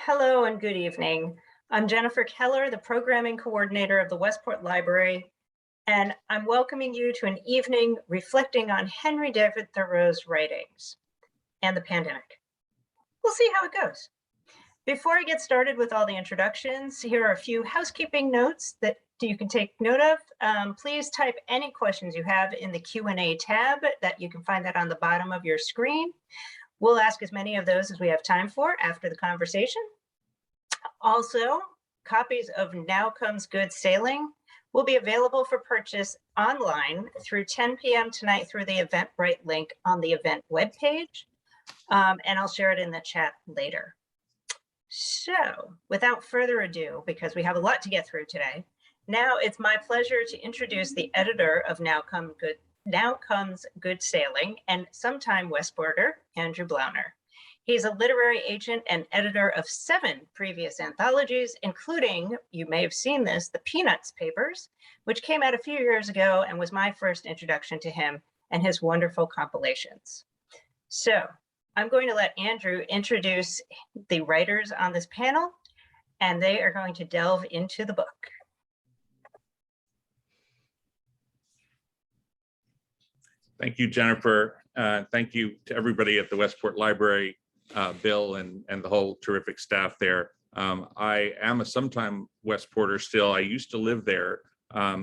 Hello and good evening. I'm Jennifer Keller, the programming coordinator of the Westport Library, and I'm welcoming you to an evening reflecting on Henry David Thoreau's writings and the pandemic. We'll see how it goes. Before I get started with all the introductions, here are a few housekeeping notes that you can take note of. Please type any questions you have in the Q&A tab that you can find that on the bottom of your screen. We'll ask as many of those as we have time for after the conversation. Also, copies of Now Comes Good Sailing will be available for purchase online through 10 p.m. tonight through the Eventbrite link on the event webpage, and I'll share it in the chat later. So, without further ado, because we have a lot to get through today, now it's my pleasure to introduce the editor of Now Comes Good Sailing and sometime Westporter, Andrew Blauner. He's a literary agent and editor of 7 previous anthologies, including, you may have seen this, the Peanuts papers, which came out a few years ago and was my first introduction to him and his wonderful compilations. So I'm going to let Andrew introduce the writers on this panel, and they are going to delve into the book. Thank you, Jennifer. Thank you to everybody at the Westport Library, Bill and the whole terrific staff there. I am a sometime Westporter still. I used to live there.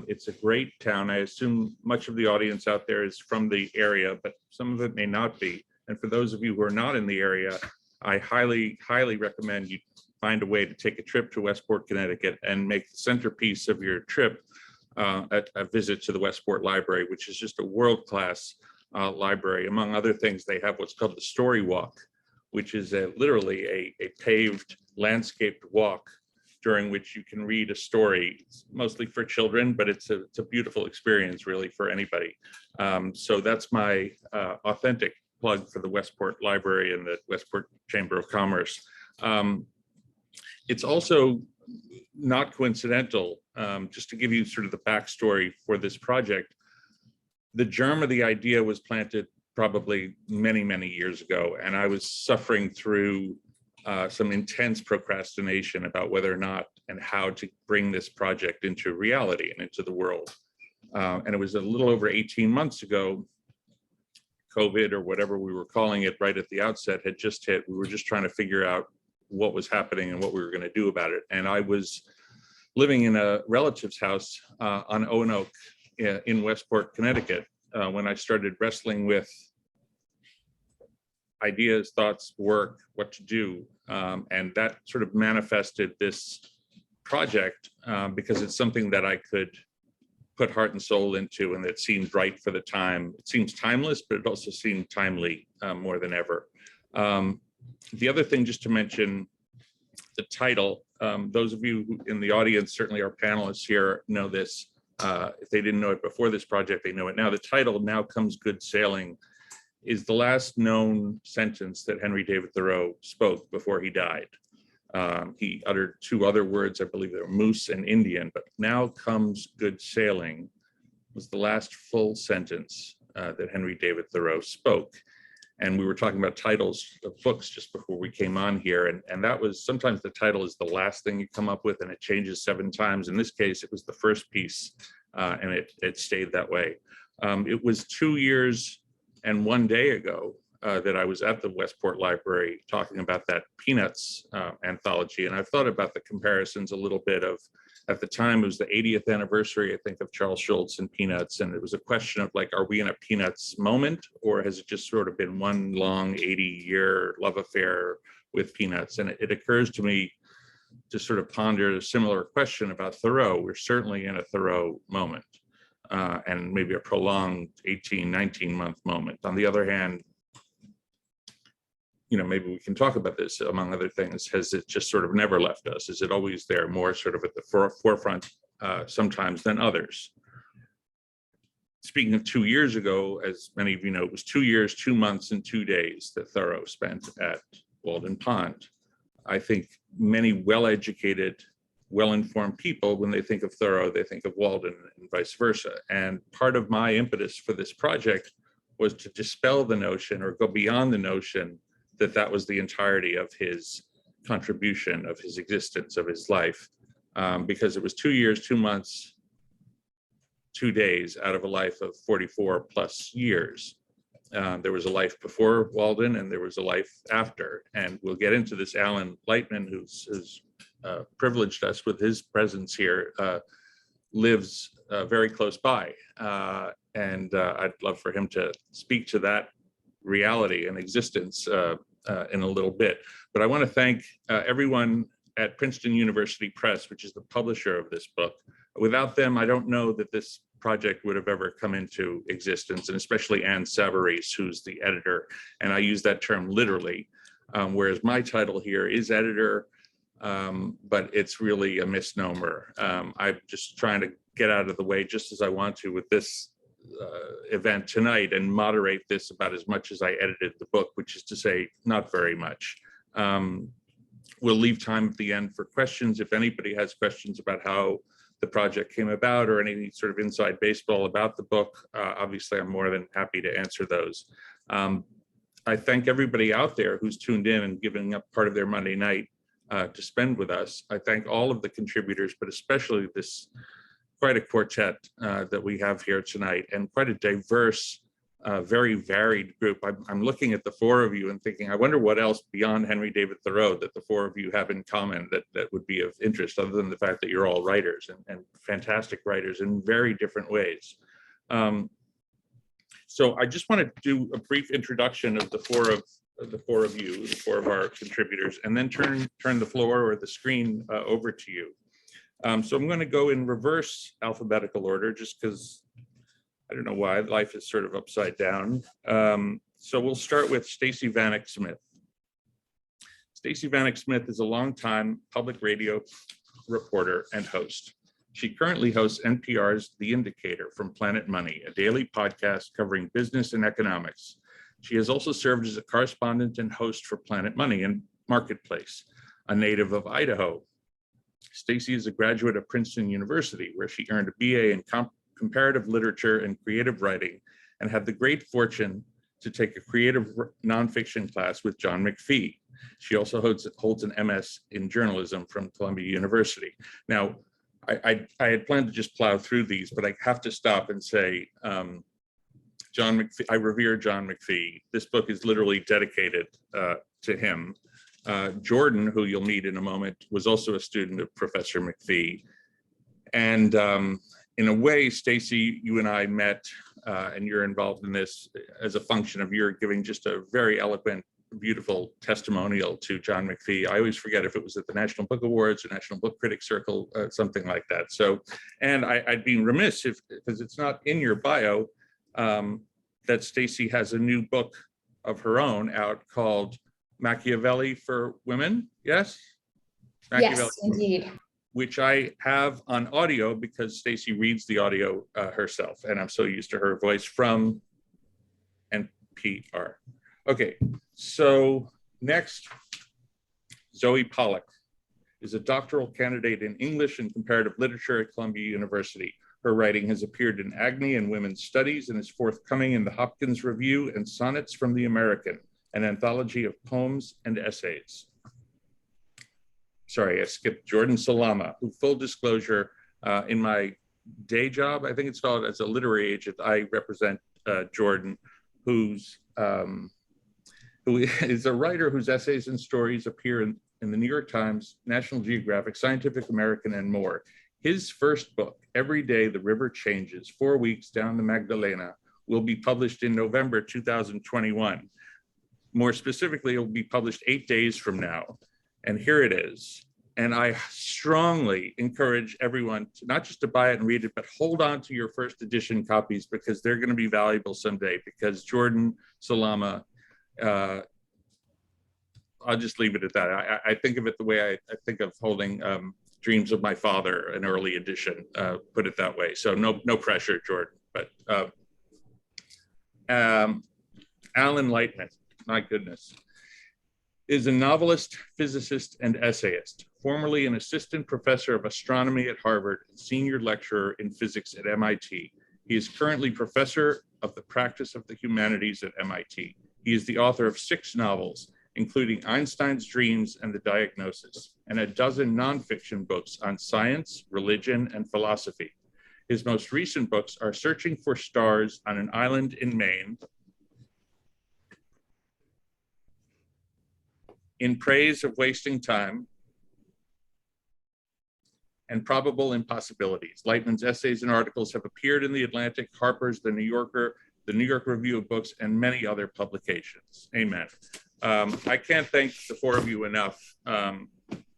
It's a great town. I assume much of the audience out there is from the area, but some of it may not be. And for those of you who are not in the area, I highly, highly recommend you find a way to take a trip to Westport, Connecticut and make the centerpiece of your trip a visit to the Westport Library, which is just a world-class library. Among other things, they have what's called the Story Walk, which is literally a paved, landscaped walk during which you can read a story. It's mostly for children, but it's a beautiful experience really for anybody. So that's my authentic plug for the Westport Library and the Westport Chamber of Commerce. It's also not coincidental, just to give you sort of the backstory for this project. The germ of the idea was planted probably many, many years ago, and I was suffering through some intense procrastination about whether or not and how to bring this project into reality and into the world. And it was a little over 18 months ago, COVID or whatever we were calling it right at the outset had just hit. We were just trying to figure out what was happening and what we were going to do about it. And I was living in a relative's house on Owen in Westport, Connecticut, when I started wrestling with ideas, thoughts, work, what to do. And that sort of manifested this project because it's something that I could put heart and soul into and that seemed right for the time. It seems timeless, but it also seemed timely more than ever. The other thing, just to mention, the title, those of you in the audience, certainly our panelists here, know this. If they didn't know it before this project, they know it now. The title, Now Comes Good Sailing, is the last known sentence that Henry David Thoreau spoke before he died. He uttered 2 other words, I believe they were moose and Indian, but now comes good sailing was the last full sentence that Henry David Thoreau spoke. And we were talking about titles of books just before we came on here. And that was, sometimes the title is the last thing you come up with and it changes 7 times. In this case, it was the first piece and it stayed that way. It was 2 years and 1 day ago that I was at the Westport Library talking about that Peanuts anthology. And I've thought about the comparisons a little bit of, at the time, it was the 80th anniversary, I think, of Charles Schulz and Peanuts. And it was a question of like, are we in a Peanuts moment, or has it just sort of been one long 80-year love affair with Peanuts? And it occurs to me to sort of ponder a similar question about Thoreau. We're certainly in a Thoreau moment, and maybe a prolonged 18, 19-month moment. On the other hand, you know, maybe we can talk about this, among other things. Has it just sort of never left us? Is it always there, more sort of at the forefront sometimes than others? Speaking of 2 years ago, as many of you know, it was 2 years, 2 months, and 2 days that Thoreau spent at Walden Pond. I think many well-educated, well-informed people, when they think of Thoreau, they think of Walden and vice versa. And part of my impetus for this project was to dispel the notion or go beyond the notion that that was the entirety of his contribution of his existence, of his life, because it was 2 years, 2 months, 2 days out of a life of 44 plus years. There was a life before Walden and there was a life after. And we'll get into this. Alan Lightman, who's privileged us with his presence here, lives very close by. And I'd love for him to speak to that reality and existence in a little bit. But I want to thank everyone at Princeton University Press, which is the publisher of this book. Without them, I don't know that this project would have ever come into existence, and especially Anne Savarese, who's the editor. And I use that term literally, whereas my title here is editor, but it's really a misnomer. I'm just trying to get out of the way just as I want to with this event tonight and moderate this about as much as I edited the book, which is to say, not very much. We'll leave time at the end for questions. If anybody has questions about how the project came about or any sort of inside baseball about the book, obviously I'm more than happy to answer those. I thank everybody out there who's tuned in and giving up part of their Monday night to spend with us. I thank all of the contributors, but especially this quite a quartet that we have here tonight, and quite a diverse, very varied group. I'm looking at the four of you and thinking, I wonder what else beyond Henry David Thoreau that the four of you have in common that would be of interest, other than the fact that you're all writers and fantastic writers in very different ways. So I just want to do a brief introduction of the four of our contributors, and then turn the floor or the screen over to you. So I'm going to go in reverse alphabetical order, just because I don't know why life is sort of upside down. So we'll start with Stacey Vanek Smith. Stacey Vanek Smith is a longtime public radio reporter and host. She currently hosts NPR's The Indicator from Planet Money, a daily podcast covering business and economics. She has also served as a correspondent and host for Planet Money and Marketplace, a native of Idaho. Stacey is a graduate of Princeton University, where she earned a BA in comparative literature and creative writing, and had the great fortune to take a creative nonfiction class with John McPhee. She also holds an MS in journalism from Columbia University. Now, I had planned to just plow through these, but I have to stop and say, John McPhee, I revere John McPhee. This book is literally dedicated to him. Jordan, who you'll meet in a moment, was also a student of Professor McPhee. And in a way, Stacey, you and I met, and you're involved in this as a function of your giving just a very eloquent, beautiful testimonial to John McPhee. I always forget if it was at the National Book Awards or National Book Critics Circle, something like that. So, and I'd be remiss because it's not in your bio, that Stacey has a new book of her own out called Machiavelli for Women. Yes? Yes, indeed. Which I have on audio because Stacey reads the audio herself, and I'm so used to her voice from NPR. Okay, so next, Zoe Pollock is a doctoral candidate in English and comparative literature at Columbia University. Her writing has appeared in Agni and Women's Studies and is forthcoming in the Hopkins Review and Sonnets from the American, an anthology of poems and essays. Sorry, I skipped Jordan Salama, who, full disclosure, in my day job, I think it's called, as a literary agent, I represent Jordan, who is a writer whose essays and stories appear in the New York Times, National Geographic, Scientific American, and more. His first book, Every Day the River Changes, 4 Weeks Down the Magdalena, will be published in November 2021. More specifically, it will be published 8 days from now. And here it is. And I strongly encourage everyone to not just to buy it and read it, but hold on to your first edition copies, because they're going to be valuable someday. Because Jordan Salama, I'll just leave it at that. I think of it the way I think of holding Dreams of My Father, an early edition, put it that way. So no pressure, Jordan. But Alan Lightman, my goodness, is a novelist, physicist, and essayist, formerly an assistant professor of astronomy at Harvard and senior lecturer in physics at MIT. He is currently professor of the practice of the humanities at MIT. He is the author of 6 novels, including Einstein's Dreams and the Diagnosis, and a dozen nonfiction books on science, religion, and philosophy. His most recent books are Searching for Stars on an Island in Maine, In Praise of Wasting Time, and Probable Impossibilities. Lightman's essays and articles have appeared in The Atlantic, Harper's, The New Yorker, the New York Review of Books, and many other publications. Amen. I can't thank the four of you enough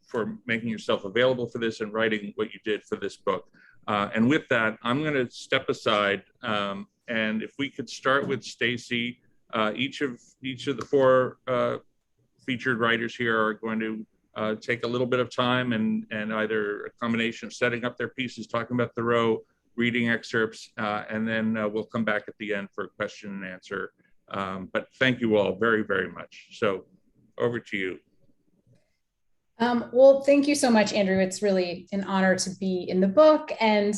for making yourself available for this and writing what you did for this book. And with that, I'm going to step aside. And if we could start with Stacey, each of the four featured writers here are going to take a little bit of time and either a combination of setting up their pieces, talking about Thoreau, reading excerpts, and then we'll come back at the end for a question and answer. But thank you all very, very much. So over to you. Well, thank you so much, Andrew. It's really an honor to be in the book. And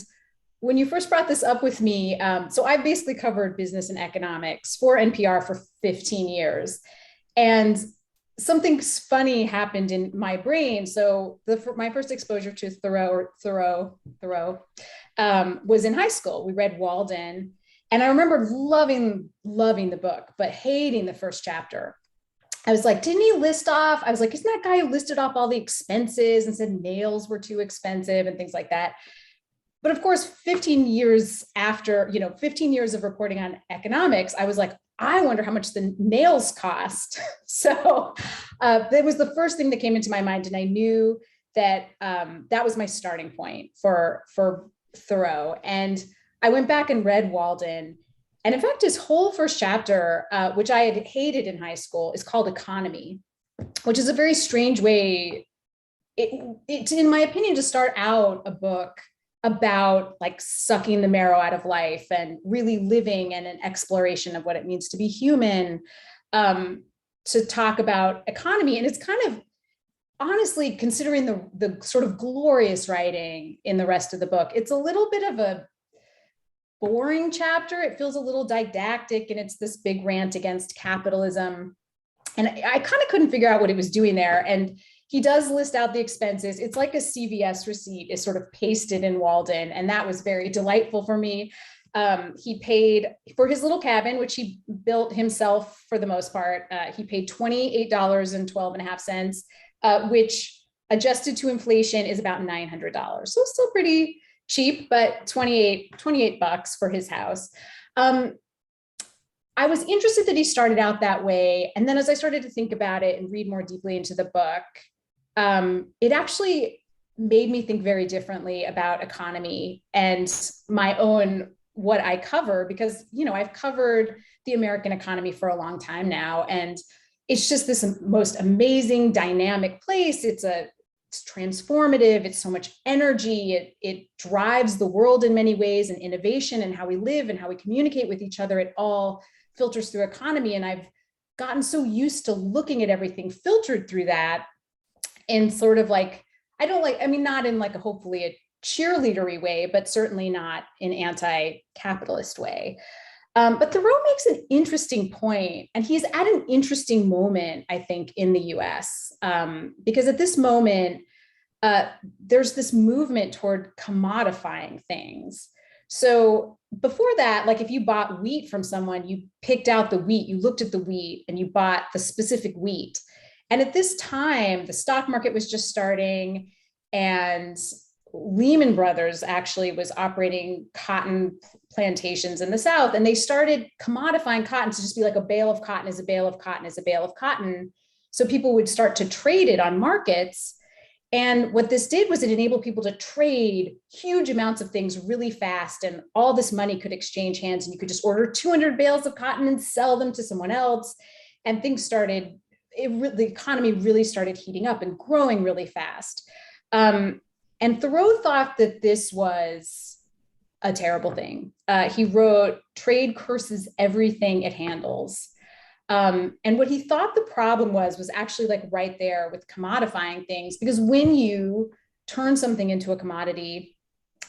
when you first brought this up with me, so I basically covered business and economics for NPR for 15 years. And something funny happened in my brain. So my first exposure to Thoreau was in high school. We read Walden. And I remember loving the book, but hating the first chapter. I was like, didn't he list off? I was like, isn't that guy who listed off all the expenses and said nails were too expensive and things like that? But of course, 15 years after, 15 years of reporting on economics, I was like, I wonder how much the nails cost. So that was the first thing that came into my mind. And I knew that that was my starting point for Thoreau. And I went back and read Walden. And in fact, his whole first chapter, which I had hated in high school, is called Economy, which is a very strange way, in my opinion, to start out a book about like sucking the marrow out of life and really living and an exploration of what it means to be human, to talk about economy. And it's kind of, honestly, considering the sort of glorious writing in the rest of the book, it's a little bit of a boring chapter. It feels a little didactic, and it's this big rant against capitalism. And I kind of couldn't figure out what it was doing there. And he does list out the expenses. It's like a CVS receipt is sort of pasted in Walden. And that was very delightful for me. He paid for his little cabin, which he built himself for the most part. He paid $28.12.5, which adjusted to inflation is about $900. So it's still pretty cheap, but 28 bucks for his house. I was interested that he started out that way. And then as I started to think about it and read more deeply into the book, it actually made me think very differently about economy and my own, what I cover, because, I've covered the American economy for a long time now. And it's just this most amazing dynamic place. It's transformative. It's so much energy. It drives the world in many ways, and innovation and how we live and how we communicate with each other. It all filters through economy. And I've gotten so used to looking at everything filtered through that in sort of like, not in like hopefully a cheerleadery way, but certainly not in anti-capitalist way. But Thoreau makes an interesting point, and he's at an interesting moment, I think, in the US, because at this moment, there's this movement toward commodifying things. So before that, like if you bought wheat from someone, you picked out the wheat, you looked at the wheat, and you bought the specific wheat. And at this time, the stock market was just starting, and Lehman Brothers actually was operating cotton plantations in the South, and they started commodifying cotton to just be like a bale of cotton is a bale of cotton is a bale of cotton. So people would start to trade it on markets. And what this did was it enabled people to trade huge amounts of things really fast, and all this money could exchange hands, and you could just order 200 bales of cotton and sell them to someone else. And things started, the economy really started heating up and growing really fast. And Thoreau thought that this was a terrible thing. He wrote, "Trade curses everything it handles." And what he thought the problem was actually like right there with commodifying things, because when you turn something into a commodity,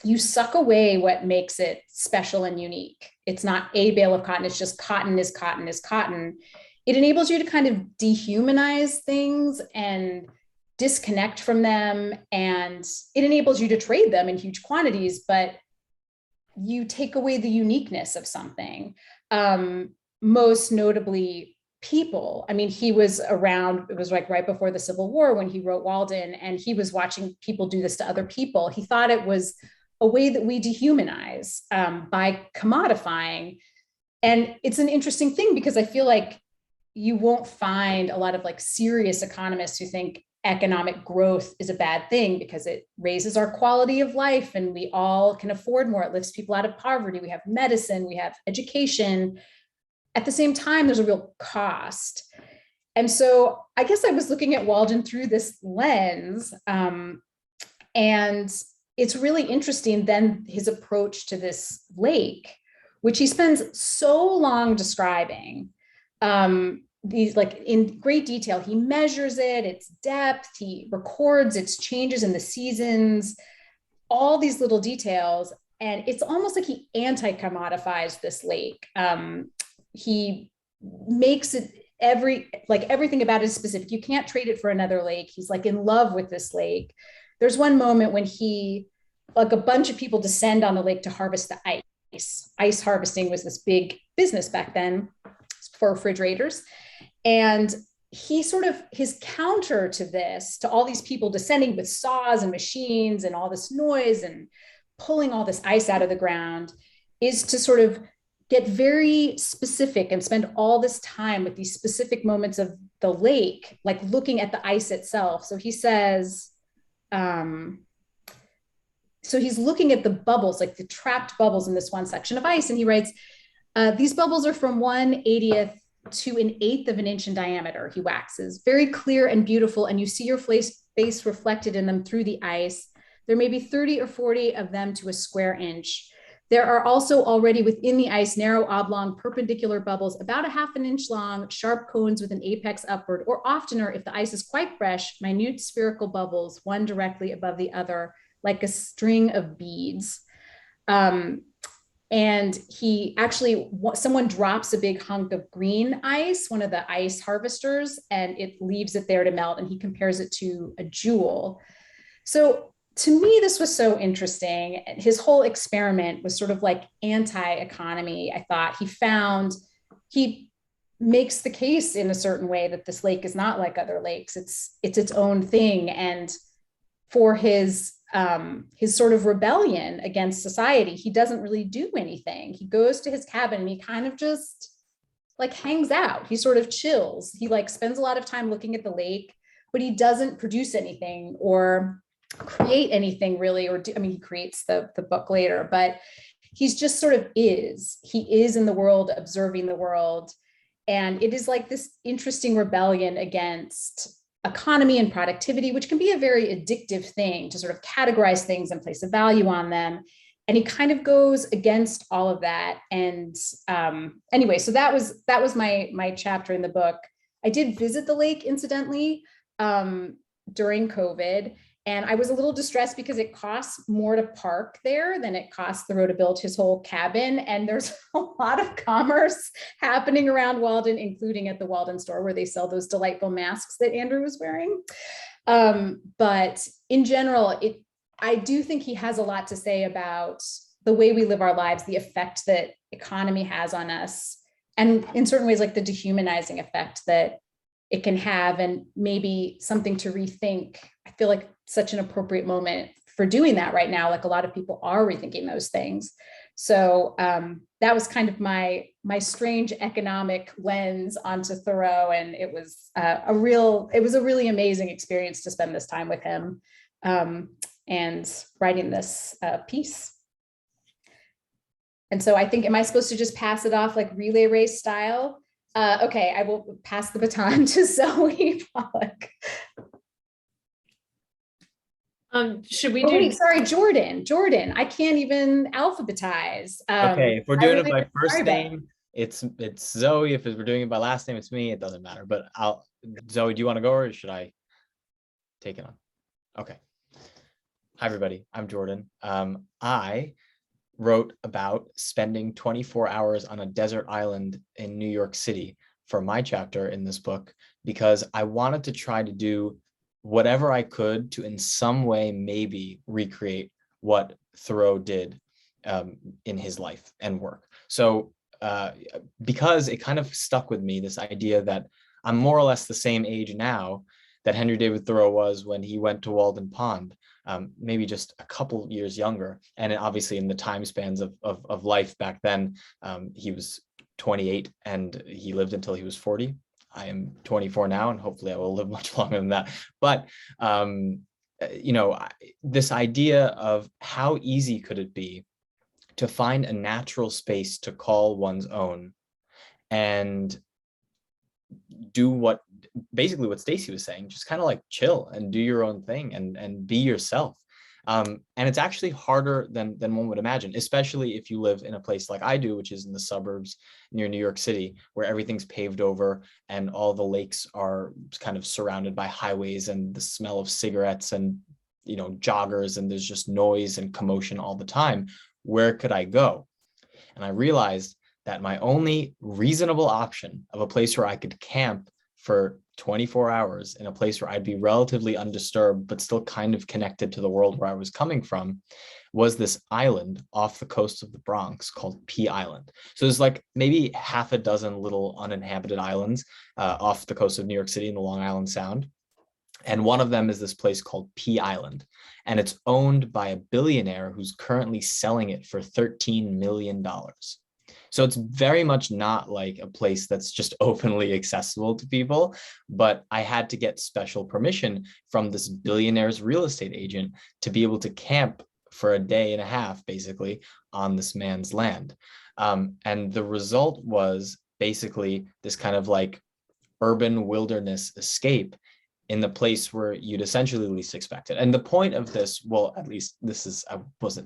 you suck away what makes it special and unique. It's not a bale of cotton, it's just cotton is cotton is cotton. it enables you to kind of dehumanize things and disconnect from them. And it enables you to trade them in huge quantities, but you take away the uniqueness of something. Most notably, people. I mean, he was around, it was like right before the Civil War when he wrote Walden, and he was watching people do this to other people. He thought it was a way that we dehumanize by commodifying. And it's an interesting thing because I feel like you won't find a lot of like serious economists who think economic growth is a bad thing because it raises our quality of life and we all can afford more. It lifts people out of poverty. We have medicine, we have education. At the same time, there's a real cost. And so I guess I was looking at Walden through this lens. And it's really interesting then his approach to this lake, which he spends so long describing. These like in great detail, he measures it, its depth, he records its changes in the seasons, all these little details. And it's almost like he anti-commodifies this lake. He makes it everything about it is specific. You can't trade it for another lake. He's like in love with this lake. There's one moment when like a bunch of people descend on the lake to harvest the ice. Ice harvesting was this big business back then for refrigerators. And he his counter to this, to all these people descending with saws and machines and all this noise and pulling all this ice out of the ground, is to sort of get very specific and spend all this time with these specific moments of the lake, like looking at the ice itself. So he says, so he's looking at the bubbles, like the trapped bubbles in this one section of ice. And he writes, these bubbles are from 1/80th to 1/8 of an inch in diameter, he waxes. Very clear and beautiful, and you see your face reflected in them through the ice. There may be 30 or 40 of them to a square inch. There are also already within the ice narrow, oblong, perpendicular bubbles about 1/2 inch long, sharp cones with an apex upward, or oftener, if the ice is quite fresh, minute spherical bubbles, one directly above the other, like a string of beads. And he actually, someone drops a big hunk of green ice, one of the ice harvesters, and it leaves it there to melt, and he compares it to a jewel. So to me, this was so interesting. His whole experiment was sort of like anti-economy. I thought he makes the case in a certain way that this lake is not like other lakes. It's its own thing. And for his sort of rebellion against society, he doesn't really do anything. He goes to his cabin and he kind of just like hangs out. He sort of chills. He like spends a lot of time looking at the lake, but he doesn't produce anything or create anything really, he creates the book later, but he's just sort of he is in the world, observing the world. And it is like this interesting rebellion against economy and productivity, which can be a very addictive thing to sort of categorize things and place a value on them. And he kind of goes against all of that. And anyway, so that was my chapter in the book. I did visit the lake, incidentally, during COVID. And I was a little distressed because it costs more to park there than it costs Thoreau to build his whole cabin. And there's a lot of commerce happening around Walden, including at the Walden store where they sell those delightful masks that Andrew was wearing. But in general, I do think he has a lot to say about the way we live our lives, the effect that economy has on us, and in certain ways, like the dehumanizing effect that it can have, and maybe something to rethink. I feel like such an appropriate moment for doing that right now. Like a lot of people are rethinking those things. So that was kind of my strange economic lens onto Thoreau. And it was a really amazing experience to spend this time with him and writing this piece. And so I think, am I supposed to just pass it off like relay race style? Okay, I will pass the baton to Zoe Pollock. Should we do? Wait, sorry, Jordan. I can't even alphabetize. Okay, if we're doing it by first name, it's Zoe. If we're doing it by last name, it's me. It doesn't matter. But Zoe, do you want to go or should I take it on? Okay. Hi, everybody. I'm Jordan. I wrote about spending 24 hours on a desert island in New York City for my chapter in this book, because I wanted to try to do whatever I could to in some way maybe recreate what Thoreau did in his life and work. So because it kind of stuck with me, this idea that I'm more or less the same age now that Henry David Thoreau was when he went to Walden Pond, maybe just a couple years younger. And obviously in the time spans of life back then, he was 28 and he lived until he was 40. I am 24 now, and hopefully I will live much longer than that. But, you know, this idea of how easy could it be to find a natural space to call one's own and do what basically what Stacey was saying, just kind of like chill and do your own thing and be yourself. And it's actually harder than one would imagine, especially if you live in a place like I do, which is in the suburbs near New York City, where everything's paved over and all the lakes are kind of surrounded by highways and the smell of cigarettes and, you know, joggers, and there's just noise and commotion all the time. Where could I go? And I realized that my only reasonable option of a place where I could camp for 24 hours in a place where I'd be relatively undisturbed, but still kind of connected to the world where I was coming from, was this island off the coast of the Bronx called Pea Island. So there's like maybe half a dozen little uninhabited islands off the coast of New York City in the Long Island Sound. And one of them is this place called Pea Island. And it's owned by a billionaire who's currently selling it for $13 million. So it's very much not like a place that's just openly accessible to people, but I had to get special permission from this billionaire's real estate agent to be able to camp for a day and a half, basically, on this man's land. And the result was basically this kind of like urban wilderness escape in the place where you'd essentially least expect it. And the point of this, well, at least this is,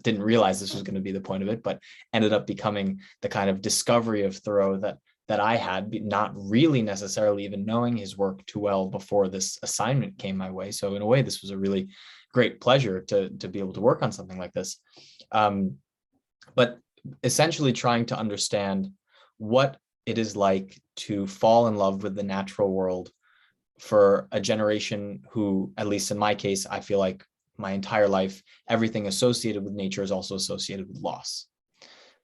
didn't realize this was going to be the point of it, but ended up becoming the kind of discovery of Thoreau that I had, not really necessarily even knowing his work too well before this assignment came my way. So in a way, this was a really great pleasure to be able to work on something like this. But essentially trying to understand what it is like to fall in love with the natural world for a generation who, at least in my case, I feel like my entire life, everything associated with nature is also associated with loss.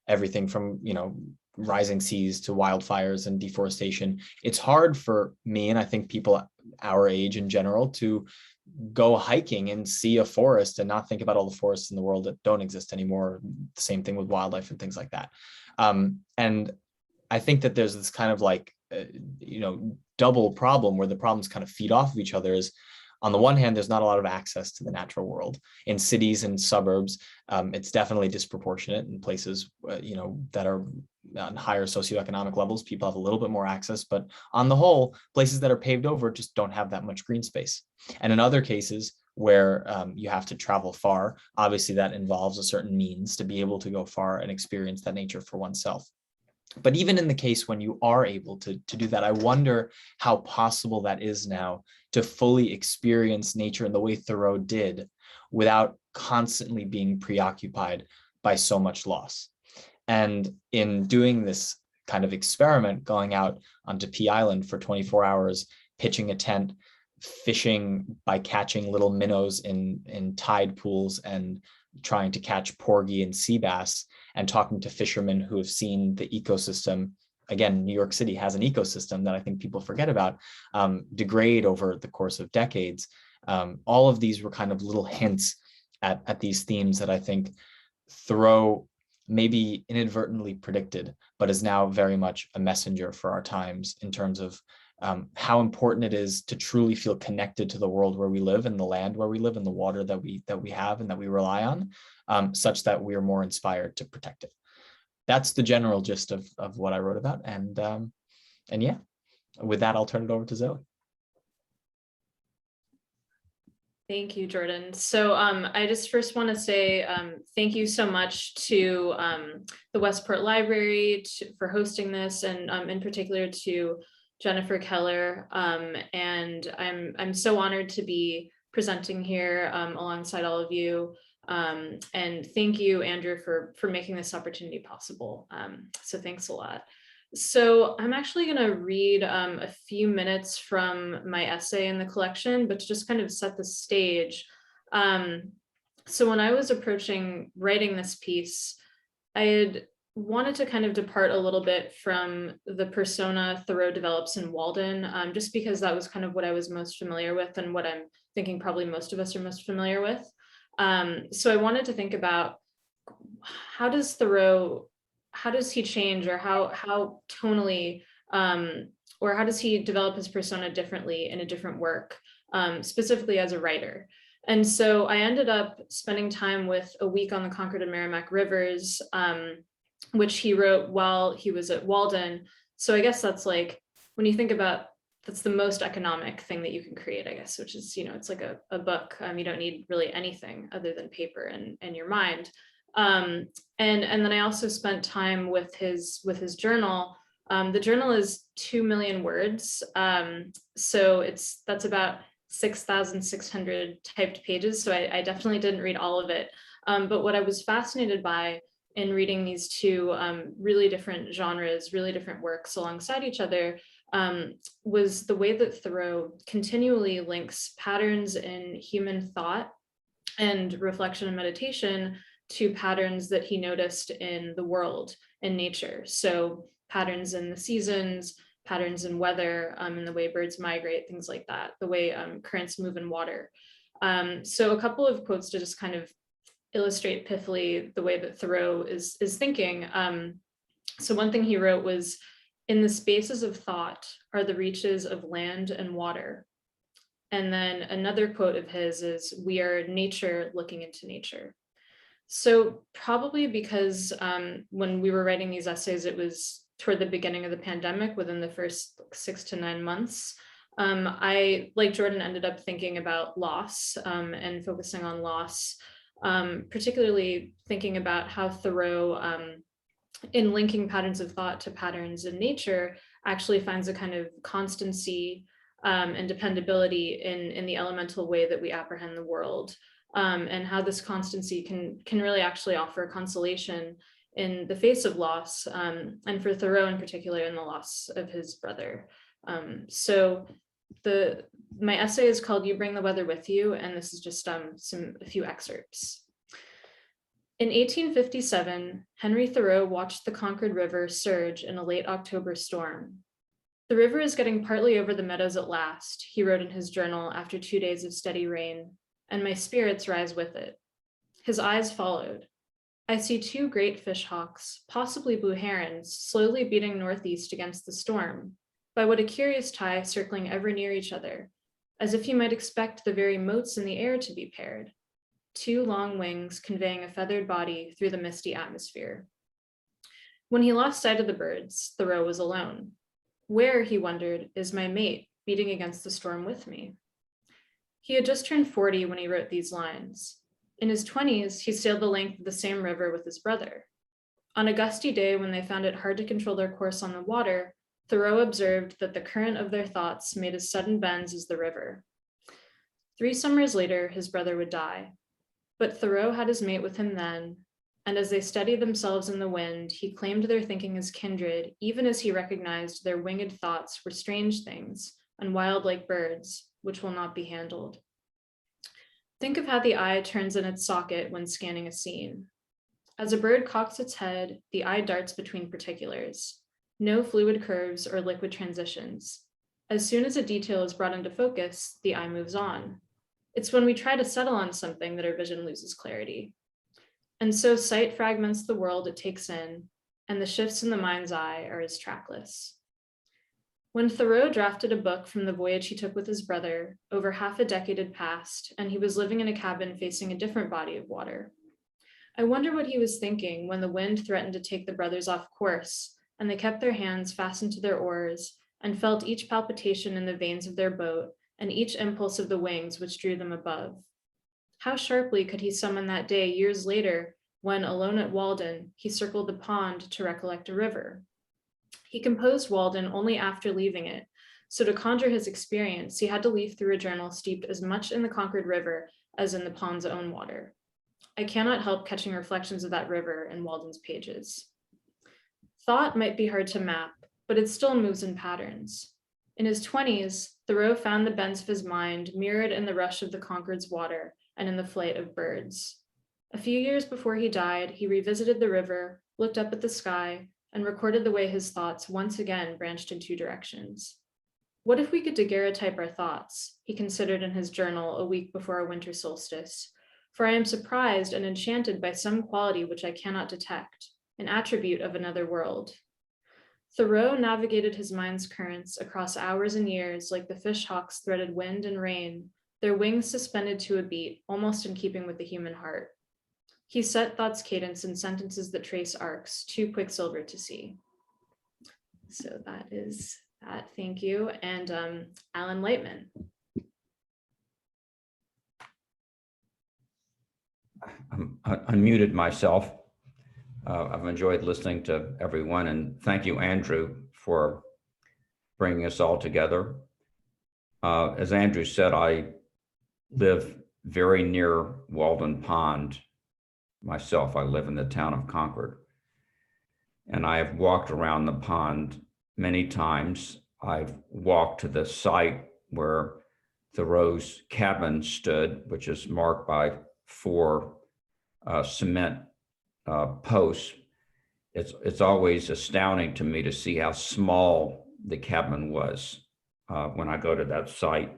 Everything from, you know, rising seas to wildfires and deforestation. It's hard for me, and I think people our age in general, to go hiking and see a forest and not think about all the forests in the world that don't exist anymore. The same thing with wildlife and things like that. And I think that there's this kind of like, you know, double problem where the problems kind of feed off of each other. Is on the one hand, there's not a lot of access to the natural world in cities and suburbs. It's definitely disproportionate in places, you know, that are on higher socioeconomic levels. People have a little bit more access, but on the whole, places that are paved over just don't have that much green space. And in other cases where you have to travel far, obviously that involves a certain means to be able to go far and experience that nature for oneself. But even in the case when you are able to do that, I wonder how possible that is now to fully experience nature in the way Thoreau did without constantly being preoccupied by so much loss. And in doing this kind of experiment, going out onto Pea Island for 24 hours, pitching a tent, fishing by catching little minnows in tide pools and trying to catch porgy and sea bass, and talking to fishermen who have seen the ecosystem. Again, New York City has an ecosystem that I think people forget about, degrade over the course of decades. All of these were kind of little hints at these themes that I think Thoreau maybe inadvertently predicted, but is now very much a messenger for our times in terms of how important it is to truly feel connected to the world where we live and the land where we live and the water that we have and that we rely on, such that we are more inspired to protect it. That's the general gist of what I wrote about. And yeah, with that, I'll turn it over to Zoe. Thank you, Jordan. So I just first want to say thank you so much to the Westport Library for hosting this, and in particular to Jennifer Keller. And I'm so honored to be presenting here alongside all of you. And thank you, Andrew, for making this opportunity possible. So thanks a lot. So I'm actually going to read a few minutes from my essay in the collection, but to just kind of set the stage. So when I was approaching writing this piece, I had wanted to kind of depart a little bit from the persona Thoreau develops in Walden, just because that was kind of what I was most familiar with and what I'm thinking probably most of us are most familiar with. So I wanted to think about how does he change, or how tonally, or how does he develop his persona differently in a different work, specifically as a writer? And so I ended up spending time with a week on the Concord and Merrimack rivers, which he wrote while he was at Walden. So I guess that's like, when you think about, that's the most economic thing that you can create, I guess, which is, it's like a book. You don't need really anything other than paper and your mind. And then I also spent time with his journal. The journal is 2 million words. So that's about 6,600 typed pages. So I definitely didn't read all of it. But what I was fascinated by in reading these two really different genres, really different works alongside each other, was the way that Thoreau continually links patterns in human thought and reflection and meditation to patterns that he noticed in the world, in nature. So patterns in the seasons, patterns in weather, in the way birds migrate, things like that, the way currents move in water. So a couple of quotes to just kind of illustrate pithily the way that Thoreau is thinking. So one thing he wrote was, "In the spaces of thought are the reaches of land and water." And then another quote of his is, "We are nature looking into nature." So probably because when we were writing these essays, it was toward the beginning of the pandemic, within the first 6 to 9 months. I, like Jordan, ended up thinking about loss and focusing on loss, particularly thinking about how Thoreau, in linking patterns of thought to patterns in nature, actually finds a kind of constancy and dependability in the elemental way that we apprehend the world. And how this constancy can really actually offer consolation in the face of loss, and for Thoreau in particular, in the loss of his brother. So my essay is called "You Bring the Weather With You," and this is just a few excerpts. In 1857, Henry Thoreau watched the Concord River surge in a late October storm. "The river is getting partly over the meadows at last," he wrote in his journal after 2 days of steady rain, "and my spirits rise with it." His eyes followed. "I see 2 great fish hawks, possibly blue herons, slowly beating northeast against the storm, by what a curious tie circling ever near each other, as if you might expect the very motes in the air to be paired. 2 long wings conveying a feathered body through the misty atmosphere." When he lost sight of the birds, Thoreau was alone. Where, he wondered, is my mate beating against the storm with me? He had just turned 40 when he wrote these lines. In his 20s, he sailed the length of the same river with his brother. On a gusty day when they found it hard to control their course on the water, Thoreau observed that the current of their thoughts made as sudden bends as the river. 3 summers later, his brother would die. But Thoreau had his mate with him then, and as they steadied themselves in the wind, he claimed their thinking as kindred, even as he recognized their winged thoughts were strange things, and wild like birds, which will not be handled. Think of how the eye turns in its socket when scanning a scene. As a bird cocks its head, the eye darts between particulars. No fluid curves or liquid transitions. As soon as a detail is brought into focus, the eye moves on. It's when we try to settle on something that our vision loses clarity. And so sight fragments the world it takes in, and the shifts in the mind's eye are as trackless. When Thoreau drafted a book from the voyage he took with his brother, over half a decade had passed, and he was living in a cabin facing a different body of water. I wonder what he was thinking when the wind threatened to take the brothers off course, and they kept their hands fastened to their oars and felt each palpitation in the veins of their boat and each impulse of the wings which drew them above. How sharply could he summon that day years later when, alone at Walden, he circled the pond to recollect a river? He composed Walden only after leaving it, so to conjure his experience, he had to leaf through a journal steeped as much in the Concord River as in the pond's own water. I cannot help catching reflections of that river in Walden's pages. Thought might be hard to map, but it still moves in patterns. In his 20s, Thoreau found the bends of his mind mirrored in the rush of the Concord's water and in the flight of birds. A few years before he died, he revisited the river, looked up at the sky, and recorded the way his thoughts once again branched in two directions. What if we could daguerreotype our thoughts, he considered in his journal a week before a winter solstice, for I am surprised and enchanted by some quality which I cannot detect, an attribute of another world. Thoreau navigated his mind's currents across hours and years like the fishhawks threaded wind and rain, their wings suspended to a beat, almost in keeping with the human heart. He set thought's cadence in sentences that trace arcs, too quicksilver to see. So that is that. Thank you. And Alan Lightman. I'm unmuted myself. I've enjoyed listening to everyone, and thank you, Andrew, for bringing us all together. As Andrew said, I live very near Walden Pond myself. I live in the town of Concord, and I have walked around the pond many times. I've walked to the site where Thoreau's cabin stood, which is marked by 4 cement posts. It's always astounding to me to see how small the cabin was when I go to that site.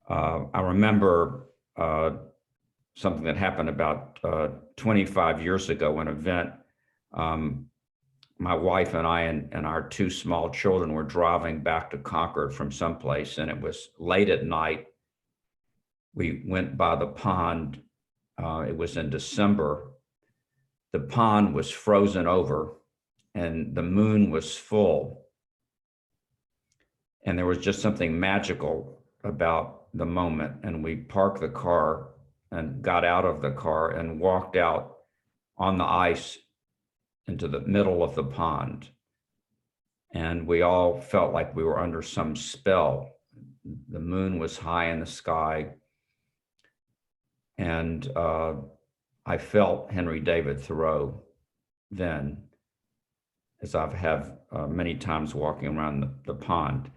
I remember something that happened about 25 years ago, an event. My wife and I and our 2 small children were driving back to Concord from someplace, and it was late at night. We went by the pond. It was in December. The pond was frozen over and the moon was full. And there was just something magical about the moment. And we parked the car and got out of the car and walked out on the ice into the middle of the pond. And we all felt like we were under some spell. The moon was high in the sky. And I felt Henry David Thoreau then, as I've had many times walking around the pond.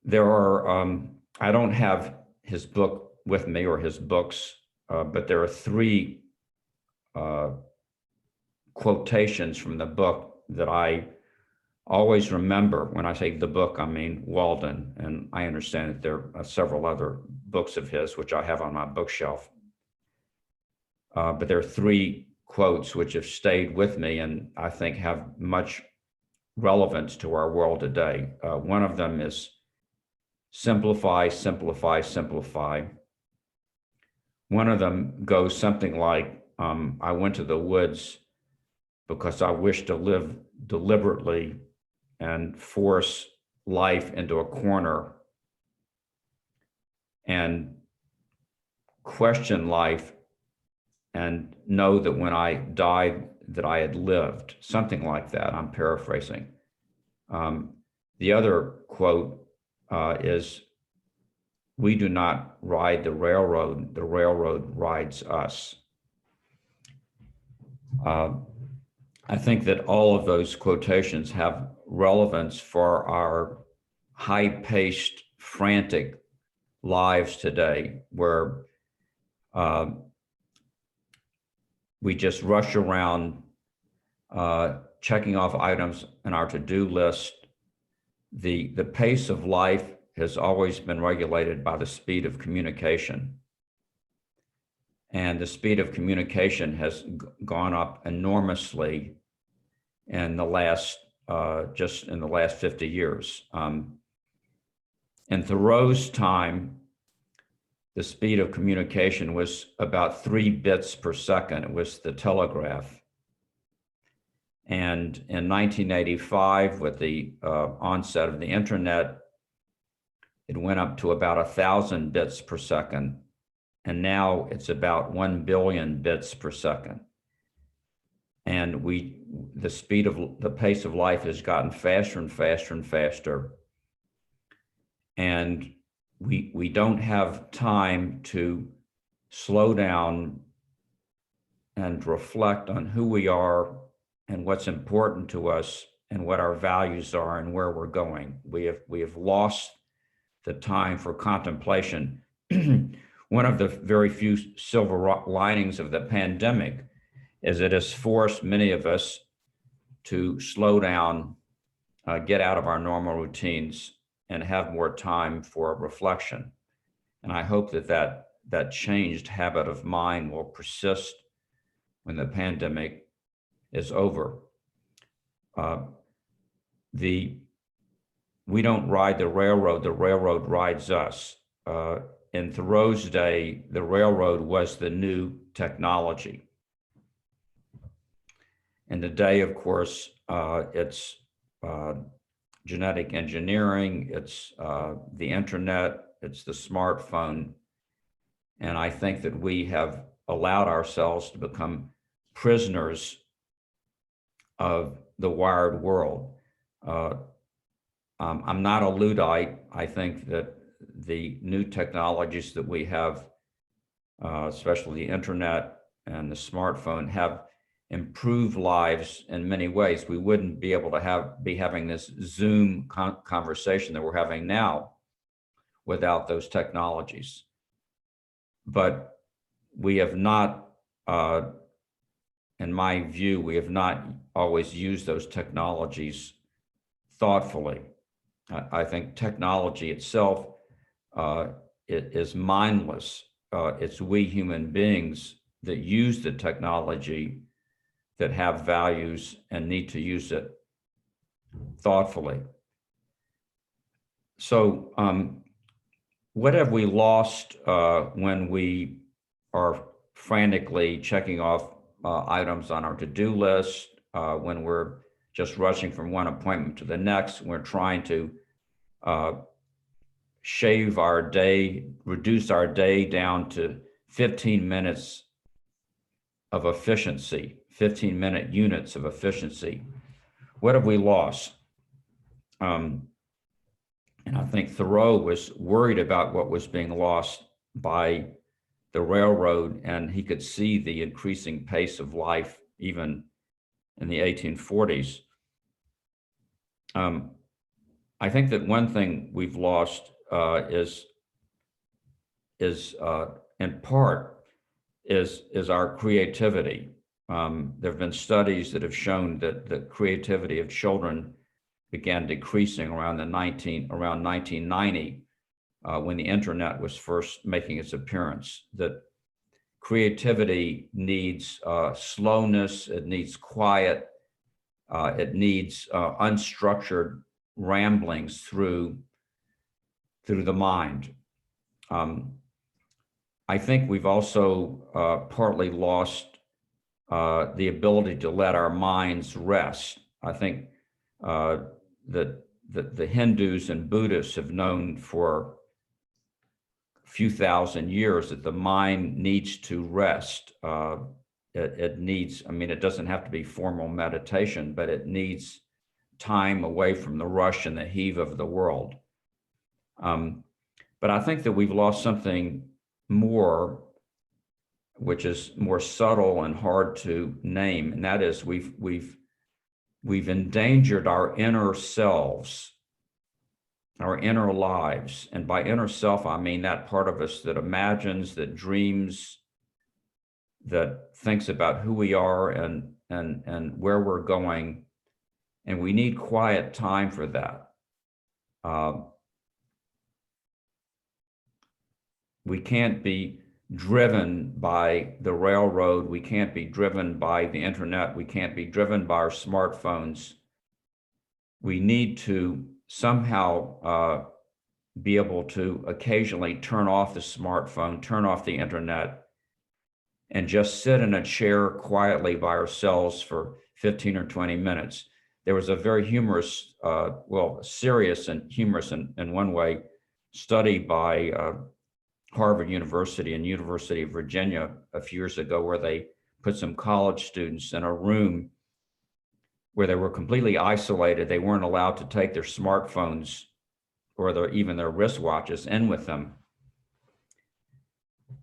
There are, I don't have his book with me or his books, but there are 3 quotations from the book that I always remember. When I say the book, I mean Walden, and I understand that there are several other books of his, which I have on my bookshelf. But there are 3 quotes which have stayed with me and I think have much relevance to our world today. One of them is simplify, simplify, simplify. One of them goes something like, I went to the woods because I wish to live deliberately and force life into a corner and question life and know that when I died that I had lived, something like that. I'm paraphrasing. The other quote is, we do not ride the railroad rides us. I think that all of those quotations have relevance for our high-paced, frantic lives today, where we just rush around checking off items in our to-do list. The pace of life has always been regulated by the speed of communication. And the speed of communication has gone up enormously in the last, just in the last 50 years. In Thoreau's time, the speed of communication was about 3 bits per second. It was the telegraph. And in 1985, with the onset of the internet, it went up to about 1,000 bits per second. And now it's about 1 billion bits per second. And the pace of life has gotten faster and faster and faster. And we don't have time to slow down and reflect on who we are and what's important to us and what our values are and where we're going. We have lost the time for contemplation. One of the very few silver linings of the pandemic is it has forced many of us to slow down, get out of our normal routines, and have more time for reflection. And I hope that changed habit of mind will persist when the pandemic is over. We don't ride the railroad rides us. In Thoreau's day, the railroad was the new technology. And today, of course, it's genetic engineering, it's the internet, it's the smartphone. And I think that we have allowed ourselves to become prisoners of the wired world. I'm not a Luddite. I think that the new technologies that we have, especially the internet and the smartphone, have improved lives in many ways. We wouldn't be able to be having this Zoom conversation that we're having now without those technologies. But we have not, in my view, we have not always used those technologies thoughtfully. I think technology itself it is mindless. It's we human beings that use the technology that have values and need to use it thoughtfully. So what have we lost when we are frantically checking off items on our to-do list, when we're just rushing from one appointment to the next, we're trying to shave our day, reduce our day down to 15 minutes of efficiency, 15-minute units of efficiency. What have we lost? And I think Thoreau was worried about what was being lost by the railroad, and he could see the increasing pace of life even in the 1840s. I think that one thing we've lost is in part is our creativity. There have been studies that have shown that the creativity of children began decreasing around 1990 when the internet was first making its appearance. That creativity needs slowness, it needs quiet, it needs unstructured ramblings through the mind. I think we've also partly lost the ability to let our minds rest. I think that the Hindus and Buddhists have known for a few thousand years that the mind needs to rest. It needs, I mean, it doesn't have to be formal meditation, but it needs time away from the rush and the heave of the world. But I think that we've lost something more, which is more subtle and hard to name, and that is we've endangered our inner selves, our inner lives. And by inner self, I mean that part of us that imagines, that dreams, that thinks about who we are and where we're going. And we need quiet time for that. We can't be driven by the railroad. We can't be driven by the internet. We can't be driven by our smartphones. We need to somehow be able to occasionally turn off the smartphone, turn off the internet, and just sit in a chair quietly by ourselves for 15 or 20 minutes. There was a very humorous, well, serious and humorous in one way, study by Harvard University and University of Virginia a few years ago, where they put some college students in a room where they were completely isolated. They weren't allowed to take their smartphones or even their wristwatches in with them.